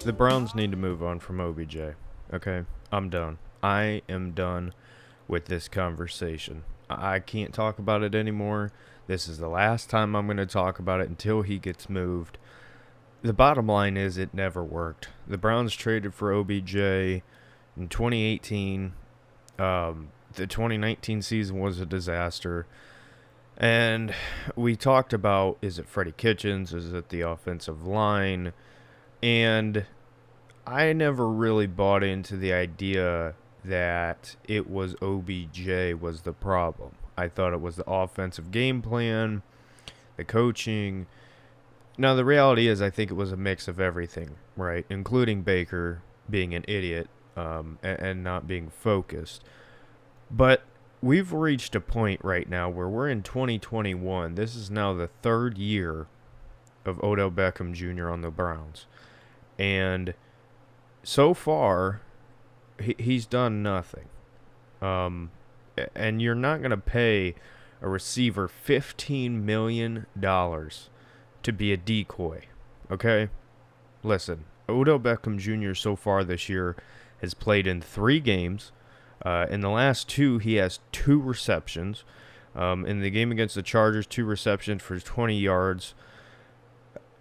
The Browns need to move on from OBJ. Okay? I'm done. I am done with this conversation. I can't talk about it anymore. This is the last time I'm going to talk about it until he gets moved. The bottom line is it never worked. The Browns traded for OBJ in 2018. The 2019 season was a disaster. And we talked about, is it Freddie Kitchens? Is it the offensive line? And I never really bought into the idea that it was OBJ was the problem. I thought it was the offensive game plan, the coaching. Now, the reality is I think it was a mix of everything, right? Including Baker being an idiot and not being focused. But we've reached a point right now where we're in 2021. This is now the third year of Odell Beckham Jr. on the Browns. And so far, he's done nothing. And you're not going to pay a receiver $15 million to be a decoy, okay? Listen, Odell Beckham Jr. so far this year has played in 3 games. In the last 2, he has 2 receptions. In the game against the Chargers, 2 receptions for 20 yards.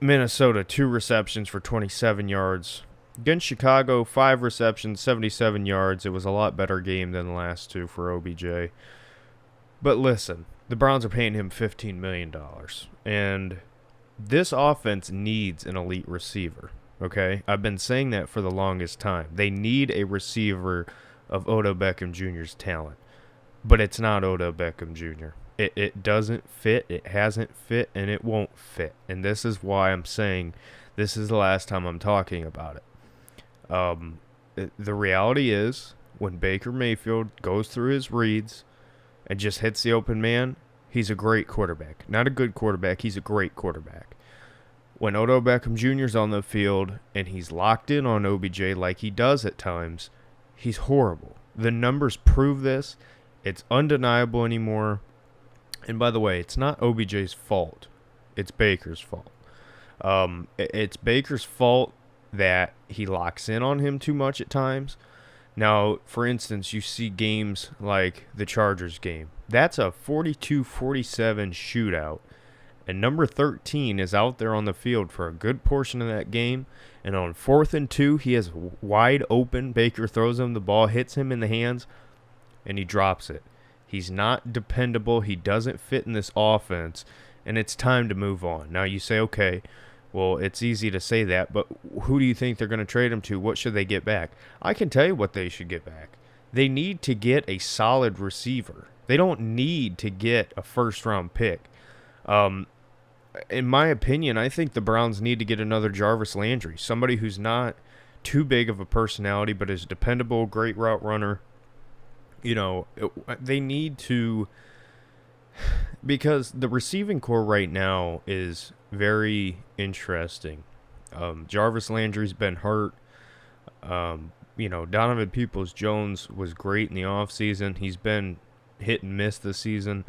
Minnesota, 2 receptions for 27 yards. Against Chicago, 5 receptions, 77 yards. It was a lot better game than the last 2 for OBJ. But listen, the Browns are paying him $15 million. And this offense needs an elite receiver, okay? I've been saying that for the longest time. They need a receiver of Odell Beckham Jr.'s talent. But it's not Odell Beckham Jr. It doesn't fit, it hasn't fit, and it won't fit. And this is why I'm saying this is the last time I'm talking about it. The reality is, when Baker Mayfield goes through his reads and just hits the open man, he's a great quarterback. Not a good quarterback, he's a great quarterback. When Odell Beckham Jr. is on the field and he's locked in on OBJ like he does at times, he's horrible. The numbers prove this. It's undeniable anymore. And by the way, it's not OBJ's fault. It's Baker's fault. It's Baker's fault that he locks in on him too much at times. Now, for instance, you see games like the Chargers game. That's a 42-47 shootout. And number 13 is out there on the field for a good portion of that game. And on 4th and 2, he is wide open. Baker throws him the ball, hits him in the hands, and he drops it. He's not dependable. He doesn't fit in this offense, and it's time to move on. Now you say, okay, well, it's easy to say that, but who do you think they're going to trade him to? What should they get back? I can tell you what they should get back. They need to get a solid receiver. They don't need to get a first-round pick. In my opinion, I think the Browns need to get another Jarvis Landry, somebody who's not too big of a personality but is dependable, great route runner. You know, they need to, because the receiving core right now is very interesting. Jarvis Landry's been hurt. Donovan Peoples-Jones was great in the offseason. He's been hit and miss this season.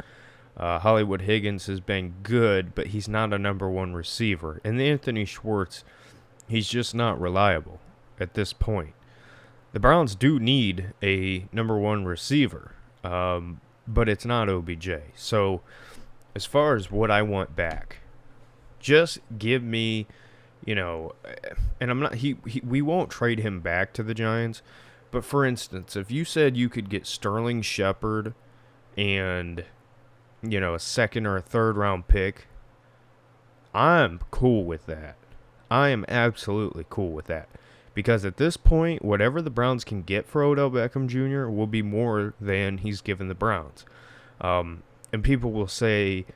Hollywood Higgins has been good, but he's not a number 1 receiver. And Anthony Schwartz, he's just not reliable at this point. The Browns do need a number 1 receiver, but it's not OBJ. So as far as what I want back, just give me, and I'm not, we won't trade him back to the Giants. But for instance, if you said you could get Sterling Shepard and, a 2nd or a 3rd round pick, I'm cool with that. I am absolutely cool with that. Because at this point, whatever the Browns can get for Odell Beckham Jr. will be more than he's given the Browns. And people will say,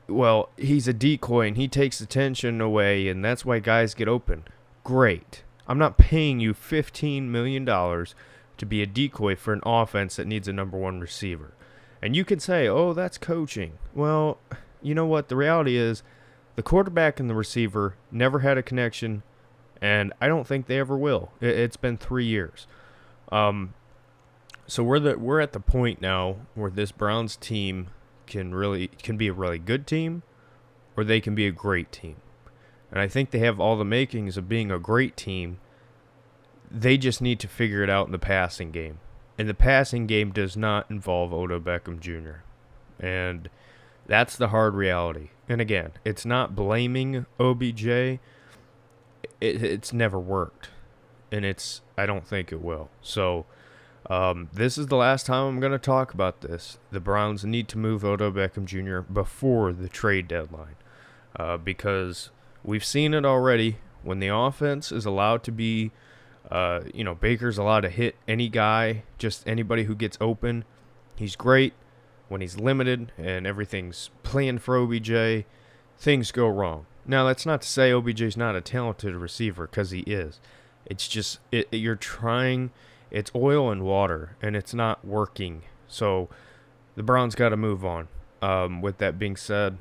well, he's a decoy and he takes attention away and that's why guys get open. Great. I'm not paying you $15 million to be a decoy for an offense that needs a number 1 receiver. And you can say, oh, that's coaching. Well, you know what? The reality is the quarterback and the receiver never had a connection. And I don't think they ever will. It's been 3 years. So we're at the point now where this Browns team can be a really good team, or they can be a great team. And I think they have all the makings of being a great team. They just need to figure it out in the passing game. And the passing game does not involve Odell Beckham Jr. And that's the hard reality. And again, it's not blaming OBJ. It's never worked. And I don't think it will. So this is the last time I'm going to talk about this. The Browns need to move Odell Beckham Jr. before the trade deadline. Because we've seen it already. When the offense is allowed to be, Baker's allowed to hit any guy, just anybody who gets open. He's great. When he's limited and everything's playing for OBJ, things go wrong. Now, that's not to say OBJ's not a talented receiver, because he is. It's just, you're trying, it's oil and water, and it's not working. So the Browns got to move on. With that being said,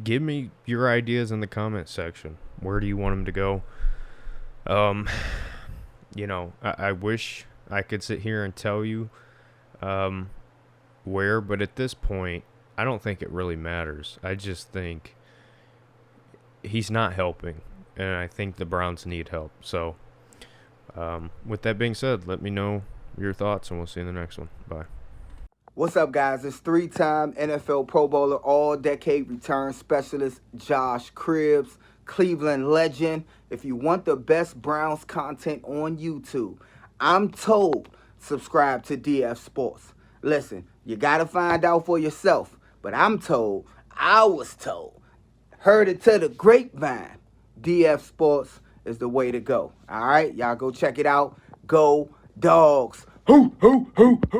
give me your ideas in the comment section. Where do you want them to go? I wish I could sit here and tell you where, but at this point, I don't think it really matters. I just think he's not helping, and I think the Browns need help. So, with that being said, let me know your thoughts, and we'll see you in the next one. Bye. What's up, guys? It's three-time NFL Pro Bowler, all-decade return specialist Josh Cribbs, Cleveland legend. If you want the best Browns content on YouTube, I'm told subscribe to DF Sports. Listen, you got to find out for yourself, but I was told, heard it to the grapevine, DF Sports is the way to go. All right, y'all go check it out. Go Dogs. Hoo, hoo, hoo, hoo.